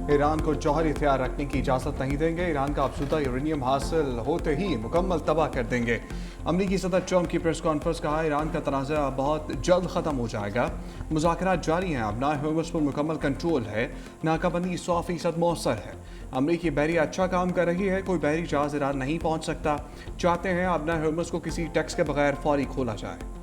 Iran को जौहरी हथियार रखने की इजाज़त नहीं देंगे। ईरान का अफसुदा यूरेनियम हासिल होते ही मुकम्मल तबाह कर देंगे। अमरीकी सदर ट्रंप की प्रेस कॉन्फ्रेंस, कहा ईरान का तनाज़ा बहुत जल्द ख़त्म हो जाएगा। मुज़ाकरात जारी हैं, अब होर्मुज़ पर मुकम्मल कंट्रोल है, नाकाबंदी 100% मौसर है। अमरीकी बहरिया अच्छा काम कर रही है, कोई बहरी जहाज़ ईरान नहीं पहुँच सकता। चाहते हैं अब होर्मुज़ को किसी टैक्स के बगैर फौरी खोला जाए।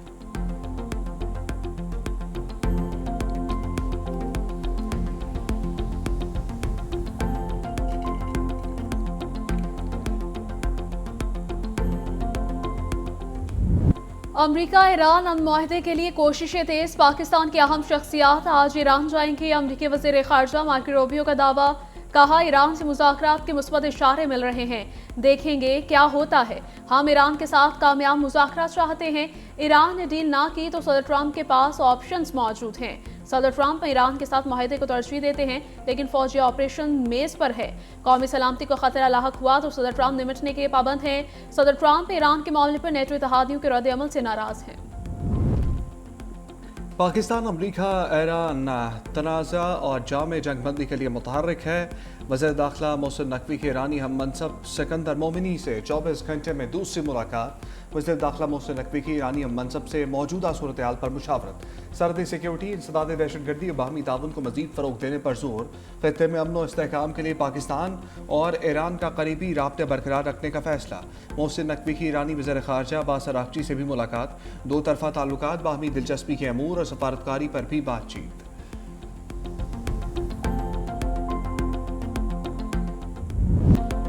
अमरीका ईरान अमन मुआहदे के लिए कोशिशें तेज। पाकिस्तान की अहम शख्सियात आज ईरान जाएंगी। अमरीकी वज़ीर ख़ारजा मार्को रूबियो का दावा, कहा ईरान से मुज़ाकरात के मुस्बत इशारे मिल रहे हैं, देखेंगे क्या होता है। हम ईरान के साथ कामयाब मुज़ाकरात चाहते हैं। ईरान ने डील ना की तो सदर ट्रंप के पास ऑप्शंस मौजूद हैं। सदर ट्रंप ईरान के साथ माहिदे को तरजीह देते हैं, लेकिन फौजी ऑपरेशन मेज पर है। कौमी सलामती को खतरा लाहक हुआ तो सदर ट्रंप निमटने के पाबंद हैं। सदर ट्रंप ईरान के मामले पर नेटो इत्तेहादियों के रद्द-ए-अमल से नाराज हैं। पाकिस्तान अमरीका ईरान तनाज़ा और जाम जंगबंदी के लिए मुतहर्रिक है। वज़ीर दाखिला मोहसिन नकवी की ईरानी हम मनसब सिकंदर मोमिनी से 24 घंटे में दूसरी मुलाकात। वज़ीर दाखिला मोहसिन नकवी की ईरानी हम मनसब से मौजूदा सूरत हाल पर मुशावरत। सरहदी सिक्योरिटी, इंसदाद दहशतगर्दी और बाहमी ताउन को मज़ीद फ़रोग़ देने पर जोर। ख़ित्ते में अमन व इस्तेहकाम के लिए पाकिस्तान और ईरान का करीबी राब्ते बरकरार रखने का फ़ैसला। मोहसिन नकवी की ईरानी वज़ीर ख़ारजा अब्बास अराग़ची से भी मुलाकात। दो तरफ़ा ताल्लुकात, बाहमी दिलचस्पी के अमूर और सफारतकारी पर भी बातचीत।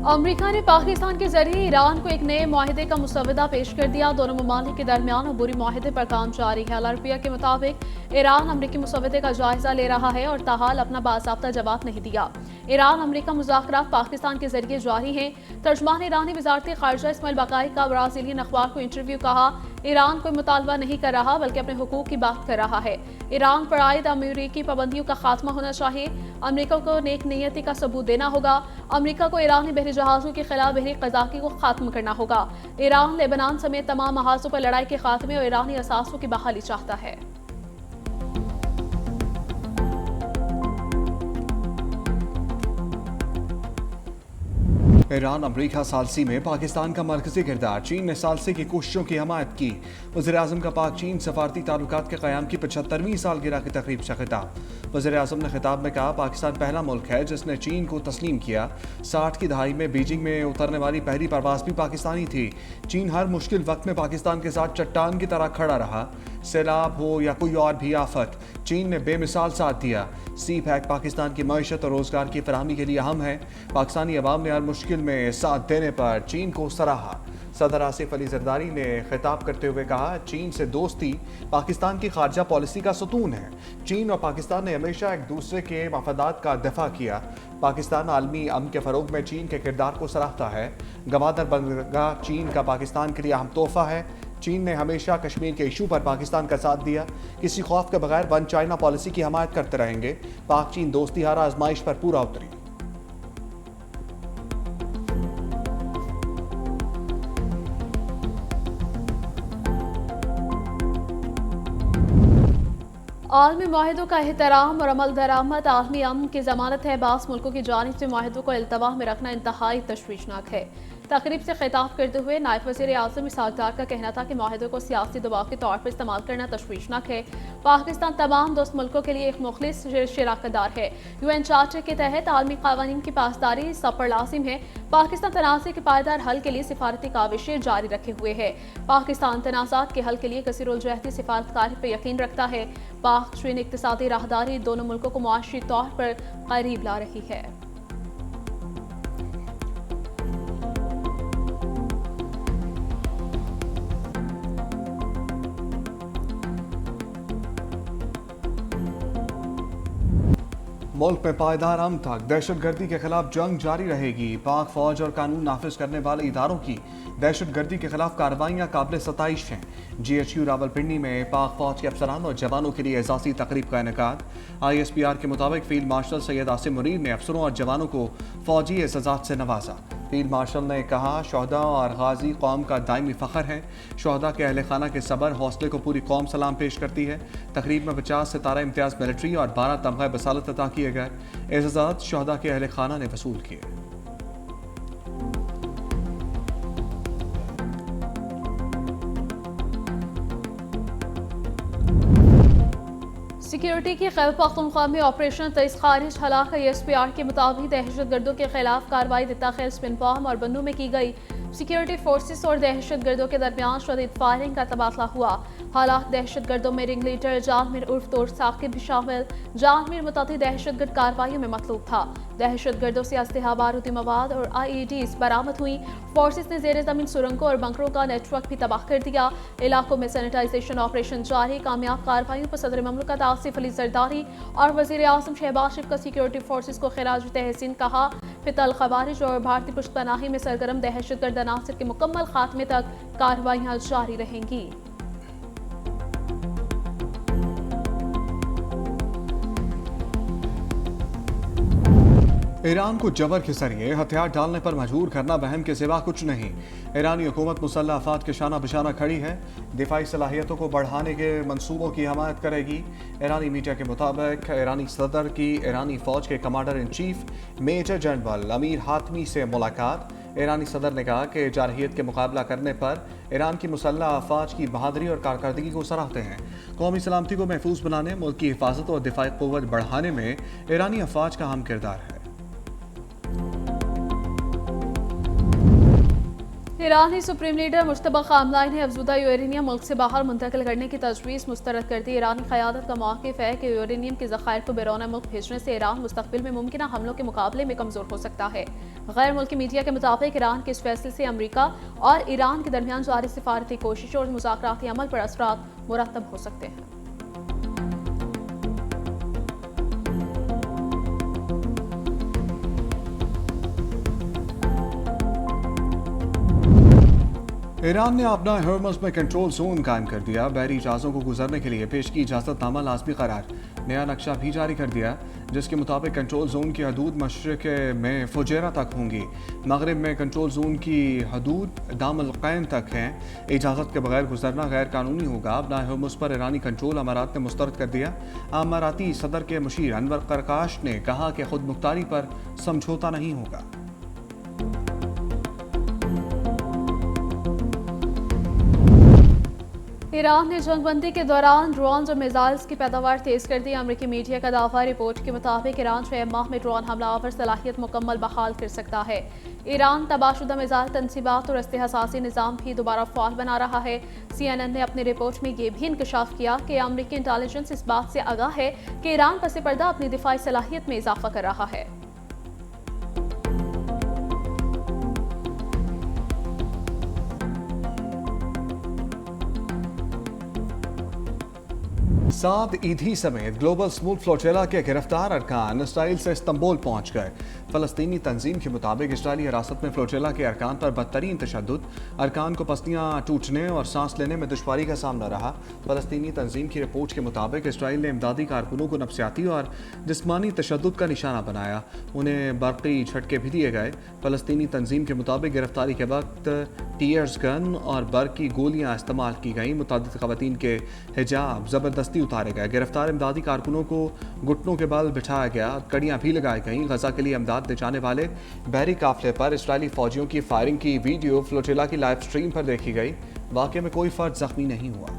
अमरीका ने पाकिस्तान के जरिए ईरान को एक नए मुआहदे का मुसवदा पेश कर दिया। दोनों ममालिक के दरमियान अबूरी मुआहदे पर काम जारी है। अल-अरबिया के मुताबिक ईरान अमरीकी मुसवदे का जायजा ले रहा है और ताहाल अपना बाज़ाब्ता जवाब नहीं दिया। ईरान अमरीका मुज़ाकरात पाकिस्तान के जरिए जारी हैं। तर्जमान ईरानी वज़ारत ख़ारजा इस्माइल बक़ाई का ब्राज़ीलियन अखबार को इंटरव्यू, कहा ईरान कोई मुतालबा नहीं कर रहा बल्कि अपने हुकूक की बात कर रहा है। ईरान पर आयद अमरीकी पाबंदियों का खात्मा होना चाहिए। अमरीका को नेक नीयती का सबूत देना होगा। अमरीका को ईरानी बहरी जहाज़ों के खिलाफ बहरी क़ज़ाक़ी को खात्मा करना होगा। ईरान लेबनान समेत तमाम महाजों पर लड़ाई के खात्मे और ईरानी असासों की बहाली चाहता है। ईरान अमरीका सालसी में पाकिस्तान का मरकजी किरदार। चीन ने सालसी की कोशिशों की हमायत की। वज़ीर आज़म का पाक चीन सफारती ताल्लुकात के क़याम की 75वीं सालगिरह की तकरीब से खिताब। वज़ीर आज़म ने खिताब में कहा पाकिस्तान पहला मुल्क है जिसने चीन को तस्लीम किया। 60 की दहाई में बीजिंग में उतरने वाली पहली परवाज़ भी पाकिस्तानी थी। चीन हर मुश्किल वक्त में पाकिस्तान के साथ चट्टान की तरह खड़ा रहा। सैलाब हो या कोई और भी आफत, चीन ने बेमिसाल साथ दिया। सी पैक पाकिस्तान की मईशत और रोज़गार की फराहमी के लिए अहम है। पाकिस्तानी अवाम ने हर मुश्किल में साथ देने पर चीन को सराहा। सदर आसिफ अली जरदारी ने खिताब करते हुए कहा चीन से दोस्ती पाकिस्तान की खारजा पॉलिसी का सतून है। चीन और पाकिस्तान ने हमेशा एक दूसरे के मफादात का दफा किया। पाकिस्तान आलमी अमन के फ़रोग में चीन के किरदार को सराहता है। गवादर बंदरगाह चीन का पाकिस्तान के लिए अहम तोहफा है। चीन ने हमेशा कश्मीर के इशू पर पाकिस्तान का साथ दिया। किसी खौफ के बगैर वन चाइना पॉलिसी की हमायत करते रहेंगे। पाक चीन दोस्ती हर आजमाइश पर पूरा उतरी। आलमी मुआहदों का एहतराम और अमल दरामद आलमी अमन की ज़मानत है। बास मुल्कों की जानिब से मुआहदों को इल्तवा में रखना इंतहाई तशवीशनाक है। तकरीब से खिताब करते हुए नायब वज़ीर आज़म इसहाक़ डार का कहना था कि मुआहदों को सियासी दबाव के तौर पर इस्तेमाल करना तशवीशनाक है। पाकिस्तान तमाम दोस्त मुल्कों के लिए एक मुखलिस शराकतदार है। UN चार्टर के तहत आलमी क़वानीन की पासदारी सब पर लाजिम है। पाकिस्तान तनाज़े के पायदार हल के लिए सिफारती काविशें जारी रखे हुए है। पाकिस्तान तनाज़ात के हल के लिए कसीरुल-जहती सिफारतकारी पर यकीन रखता है। पाक चीन इक़्तिसादी राहदारी दोनों मुल्कों को मुआशी तौर पर करीब ला रही है। मुल्क में पायदार अमन तक दहशतगर्दी के खिलाफ जंग जारी रहेगी। पाक फौज और कानून नाफिज करने वाले इदारों की दहशतगर्दी के खिलाफ कार्रवाइयाँ काबिल सताइश हैं। GHQ रावलपिंडी में पाक फौज के अफसरान और जवानों के लिए एजाज़ी तकरीब का इनेकाद। ISPR के मुताबिक फील्ड मार्शल सैयद आसिम मुनीर ने अफसरों और जवानों को फौजी एजाज़ात से नवाजा। فیلڈ مارشل نے کہا شہداء اور غازی قوم کا دائمی فخر ہے. شہداء کے اہل خانہ کے صبر حوصلے کو پوری قوم سلام پیش کرتی ہے. تقریب میں 50 ستارہ امتیاز ملٹری اور 12 تمغہ بصالت عطا کیے گئے. اعزازات شہداء کے اہل خانہ نے وصول کیے. سیکیورٹی کی خیبر پختونخوا میں آپریشن تیز خارج ہلاک ایس پی آر کے مطابق دہشت گردوں کے خلاف کارروائی دتا خیل سپنپام اور بنوں میں کی گئی. سیکیورٹی فورسز اور دہشت گردوں کے درمیان شدید فائرنگ کا تبادلہ ہوا. حالات دہشت گردوں میں رنگ لیڈر جان میر عرف طور ثاقب بھی شامل. جان میر متعدد دہشت گرد کارروائیوں میں مطلوب تھا. دہشت گردوں سے اسلحہ بارودی مواد اور IEDs برآمد ہوئی. فورسز نے زیر زمین سرنگوں اور بنکروں کا نیٹ ورک بھی تباہ کر دیا. علاقوں میں سینیٹائزیشن آپریشن جاری. کامیاب کارروائیوں پر صدر مملکت آصف علی زرداری اور وزیر اعظم شہباز شریف کا سیکیورٹی فورسز کو خراج تحسین کہا. فتح الخوارج اور بھارتی پشت پناہی میں سرگرم دہشت گرد عناصر کے مکمل خاتمے تک کارروائیاں جاری رہیں گی. ایران کو جبر کے ذریعے ہتھیار ڈالنے پر مجبور کرنا وہم کے سوا کچھ نہیں. ایرانی حکومت مسلح افواج کے شانہ بشانہ کھڑی ہے. دفاعی صلاحیتوں کو بڑھانے کے منصوبوں کی حمایت کرے گی. ایرانی میڈیا کے مطابق ایرانی صدر کی ایرانی فوج کے commander in chief major general Amir Hatami سے ملاقات. ایرانی صدر نے کہا کہ جارحیت کے مقابلہ کرنے پر ایران کی مسلح افواج کی بہادری اور کارکردگی کو سراہتے ہیں. قومی سلامتی کو محفوظ بنانے، ملک کی حفاظت اور دفاعی قوت بڑھانے میں ایرانی افواج کا اہم کردار ہے. ایرانی سپریم لیڈر مجتبی خامنہئی نے افزودہ یورینیم ملک سے باہر منتقل کرنے کی تجویز مسترد کر دی. ایرانی قیادت کا موقف ہے کہ یورینیم کے ذخائر کو بیرون ملک بھیجنے سے ایران مستقبل میں ممکنہ حملوں کے مقابلے میں کمزور ہو سکتا ہے. غیر ملکی میڈیا کے مطابق ایران کے اس فیصلے سے امریکہ اور ایران کے درمیان جاری سفارتی کوششوں اور مذاکراتی عمل پر اثرات مرتب ہو سکتے ہیں. ایران نے اپنا ہرمز میں کنٹرول زون قائم کر دیا. بحری جہازوں کو گزرنے کے لیے پیش کی اجازت نامہ لازمی قرار. نیا نقشہ بھی جاری کر دیا جس کے مطابق کنٹرول زون کی حدود مشرق میں فجیرہ تک ہوں گی. مغرب میں کنٹرول زون کی حدود دام القین تک ہیں. اجازت کے بغیر گزرنا غیر قانونی ہوگا. اپنا ہرمز پر ایرانی کنٹرول امارات نے مسترد کر دیا. اماراتی صدر کے مشیر انور قرقاش نے کہا کہ خود مختاری پر سمجھوتا نہیں ہوگا. ایران نے جنگ بندی کے دوران ڈرونز اور میزائلز کی پیداوار تیز کر دی. امریکی میڈیا کا دعویٰ رپورٹ کے مطابق ایران 6 ماہ میں ڈرون حملہ آور صلاحیت مکمل بحال کر سکتا ہے. ایران تباہ شدہ میزائل تنصیبات اور استحساسی نظام بھی دوبارہ فعال بنا رہا ہے. CNN نے اپنی رپورٹ میں یہ بھی انکشاف کیا کہ امریکی انٹیلیجنس اس بات سے آگاہ ہے کہ ایران پس پردہ اپنی دفاعی صلاحیت میں اضافہ کر رہا ہے. سعد ایدھی سمیت گلوبل سموتھ فلوٹیلا کے گرفتار ارکان اسرائیل سے استنبول پہنچ گئے. فلسطینی تنظیم کے مطابق اسرائیلی حراست میں فلوٹیلا کے ارکان پر بدترین تشدد. ارکان کو پسلیاں ٹوٹنے اور سانس لینے میں دشواری کا سامنا رہا. فلسطینی تنظیم کی رپورٹ کے مطابق اسرائیل نے امدادی کارکنوں کو نفسیاتی اور جسمانی تشدد کا نشانہ بنایا. انہیں برقی جھٹکے بھی دیے گئے. فلسطینی تنظیم کے مطابق گرفتاری کے وقت ٹیئرز گن اور برقی گولیاں استعمال کی گئیں. متعدد خواتین کے حجاب زبردستی اتارے گئے. گرفتار امدادی کارکنوں کو گھٹنوں کے بل بٹھایا گیا. کڑیاں بھی لگائی گئیں. غزہ کے لیے امداد لے جانے والے بحری قافلے پر اسرائیلی فوجیوں کی فائرنگ کی ویڈیو فلوٹیلا کی لائیو سٹریم پر دیکھی گئی. واقعے میں کوئی فرد زخمی نہیں ہوا.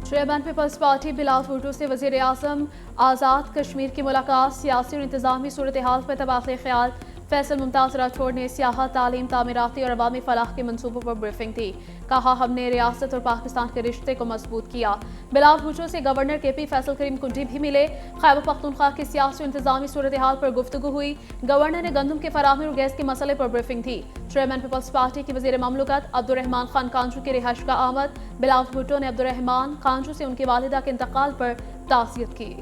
چیئرمین پیپلز پارٹی بلاول بھٹو سے وزیر اعظم آزاد کشمیر کی ملاقات. سیاسی اور انتظامی صورتحال پر تبادلہ خیال. فیصل ممتاز راٹھوڑ نے سیاحت، تعلیم، تعمیراتی اور عوامی فلاح کے منصوبوں پر بریفنگ دی. کہا ہم نے ریاست اور پاکستان کے رشتے کو مضبوط کیا. بلاول بھٹو سے گورنر KP فیصل کریم کنڈی بھی ملے. خیبر پختونخوا کی سیاسی و انتظامی صورتحال پر گفتگو ہوئی. گورنر نے گندم کی فراہمی اور گیس کے مسئلے پر بریفنگ دی. چیئرمین پیپلز پارٹی کے وزیر مملکت عبدالرحمان خان کانجو کی رہائش کا آمد. بلاول بھٹو نے عبدالرحمان کانجو سے ان کی والدہ کے انتقال پر تعزیت کی.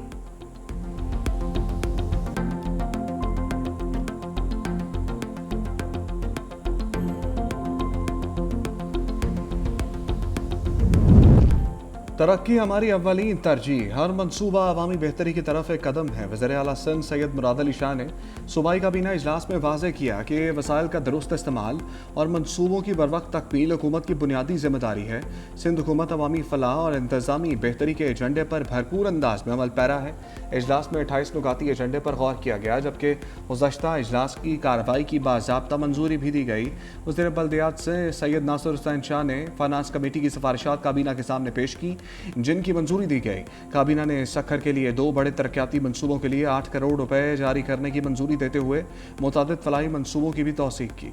तरक्की हमारी अव्वलीन तरजीह, हर मनसूबा अवामी बेहतरी की तरफ एक कदम है। वज़ीर आला सिंध सैयद मुराद अली शाह ने सूबाई काबीना इजलास में वाज़ेह किया कि वसाइल का दुरुस्त इस्तेमाल और मनसूबों की बरवक्त तकमील हुकूमत की बुनियादी जिम्मेदारी है। सिंध हुकूमत अवामी फलाह और इंतजामी बेहतरी के एजेंडे पर भरपूर अंदाज में अमल पैरा है। इजलास में 28 नुकाती एजेंडे पर गौर किया गया, जबकि गुज़श्ता इजलास की कार्रवाई की बाज़ाब्ता मंजूरी भी दी गई। वज़ीर बल्दियात से सैयद नासिर हुसैन शाह ने फाइनेंस कमेटी की सिफारिशात काबीना के सामने पेश की, जिनकी मंजूरी दी गई। काबीना ने सखर के लिए 2 बड़े तरक्याती मंसूबों के लिए 8 करोड़ रुपए जारी करने की मंजूरी देते हुए मुतादिद फलाही मंसूबों की भी तौसीक की।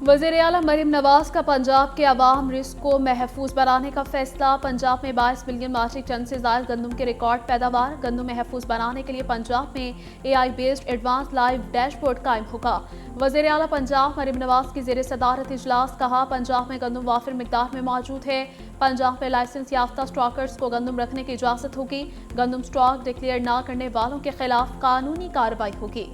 वज़ीर आला मरीम नवाज का पंजाब के अवाम रिस्क को महफूज बनाने का फैसला। पंजाब में 22 मिलियन मीट्रिक टन से ज़ायद गंदम के रिकॉर्ड पैदावार। गंदम महफूज बनाने के लिए पंजाब में AI based advance live dashboard कायम होगा। वज़ीर आला पंजाब मरीम नवाज की ज़ेर सदारत इजलास। कहा, पंजाब में गंदम वाफिर मिकदार में मौजूद है। पंजाब में लाइसेंस याफ्ता स्टॉकर्स को गंदम रखने की इजाज़त होगी। गंदम स्टॉक डिक्लेयर न करने वालों के खिलाफ कानूनी कार्रवाई होगी।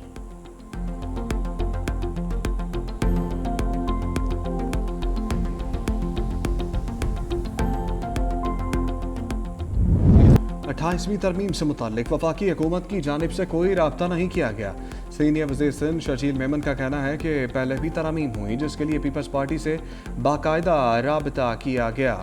अट्ठाईसवीं तरमीम से मुताल्लिक वफाकी हुकूमत की जानिब से कोई राब्ता नहीं किया गया। सीनियर वज़ीर सिंध शर्जील मेमन का कहना है कि पहले भी तरमीम हुई, जिसके लिए पीपल्स पार्टी से बाकायदा राब्ता किया गया।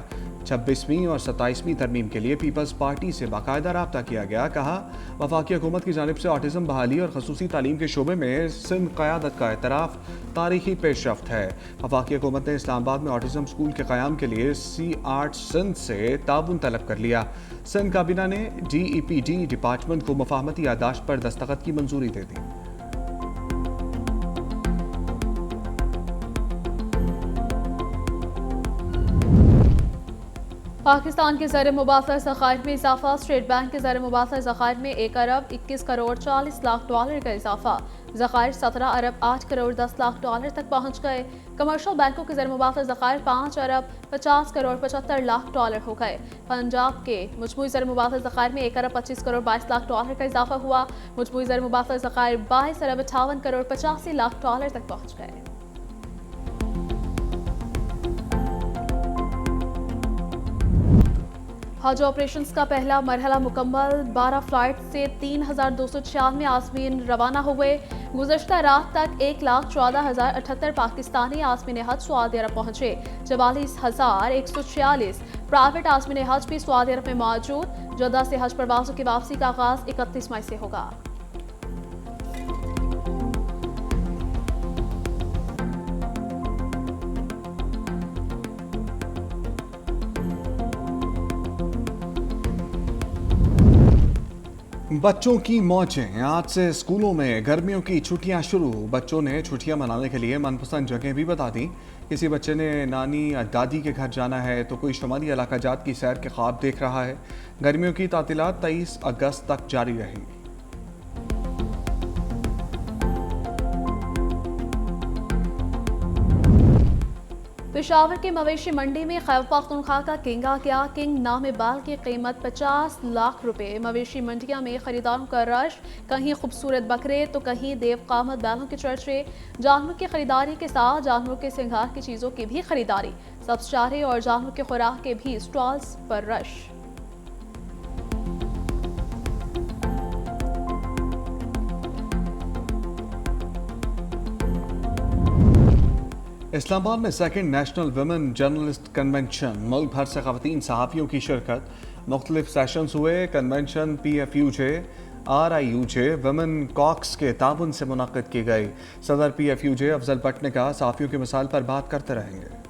26वीं और 27वीं तरमीम के लिए पीपल्स पार्टी से बाकायदा राब्ता किया गया। कहा, वफाकी हुकूमत की जानिब से ऑटिज़म बहाली और खसूसी तालीम के शोबे में सिंध क़यादत का एतराफ़ तारीखी पेशरफ्त है। वफाकी हुकूमत ने इस्लामाबाद में ऑटिज़म स्कूल के क़याम के लिए C-ART सिंध से ताबुन तलब कर लिया। सिंध काबीना ने DEPD डिपार्टमेंट को मुफाहमती यादाश्त पर दस्तखत की मंजूरी दे दी। पाकिस्तान के ज़र मुबासर ज़खायर में इजाफा। स्टेट बैंक के ज़र मुबासर ज़खायर में 1 अरब 21 करोड़ 40 लाख डॉलर का इजाफा। ज़खायर 17 अरब 8 करोड़ 10 लाख डॉलर तक पहुँच गए। कमर्शियल बैंकों के ज़र मुबासर ज़खायर 5 अरब 50 करोड़ 75 लाख डॉलर हो गए। पंजाब के मजमूई ज़र मुबासर ज़खायर में 1 अरब 25 करोड़ 22 लाख डॉलर का इजाफा हुआ। मजमूई ज़र मुबासर ज़खायर 22 अरब 58 करोड़ 85 लाख डॉलर तक पहुँच गए। हज ऑपरेशंस का पहला मरहला मुकम्मल। 12 फ्लाइट से 3296 आज़मीन रवाना हुए। गुज़श्ता रात तक 1,14,078 पाकिस्तानी आज़मीन हज सऊदी अरब पहुँचे। 44,146 प्राइवेट आज़मीन हज भी सऊदी अरब में मौजूद। जद्दा से हज परवाज़ों की वापसी का आगाज़ 31 मई से होगा। बच्चों की मौजें। आज से स्कूलों में गर्मियों की छुट्टियां शुरू। बच्चों ने छुट्टियां मनाने के लिए मनपसंद जगह भी बता दी। किसी बच्चे ने नानी या दादी के घर जाना है, तो कोई शुमाली इलाका जात की सैर के ख्वाब देख रहा है। गर्मियों की तातीलात 23 अगस्त तक जारी रहेंगी। पेशावर के मवेशी मंडी में खैबर पख्तूनख्वा का किंग आ गया। किंग नाम बाल की कीमत 50 लाख रुपए। मवेशी मंडियों में खरीदारों का रश। कहीं खूबसूरत बकरे तो कहीं देव कामत बैलों के चर्चे। जानवर की खरीदारी के साथ जानवरों के श्रृंगार की चीज़ों की भी खरीदारी। सब्ज़ चारे और जानवरों के खुराक के भी स्टॉल्स पर रश। इस्लामाबाद में second national women journalist convention. मुल्क भर से ख़वातीन सहाफ़ियों की शिरकत। मुख्तलिफ सेशंस हुए। Convention PFUJ RIUJ women caucus के ताबन से मुनक़्क़िद की गई। सदर PFUJ अफजल भट्ट ने कहा, सहाफ़ियों की मिसाल पर बात करते रहेंगे।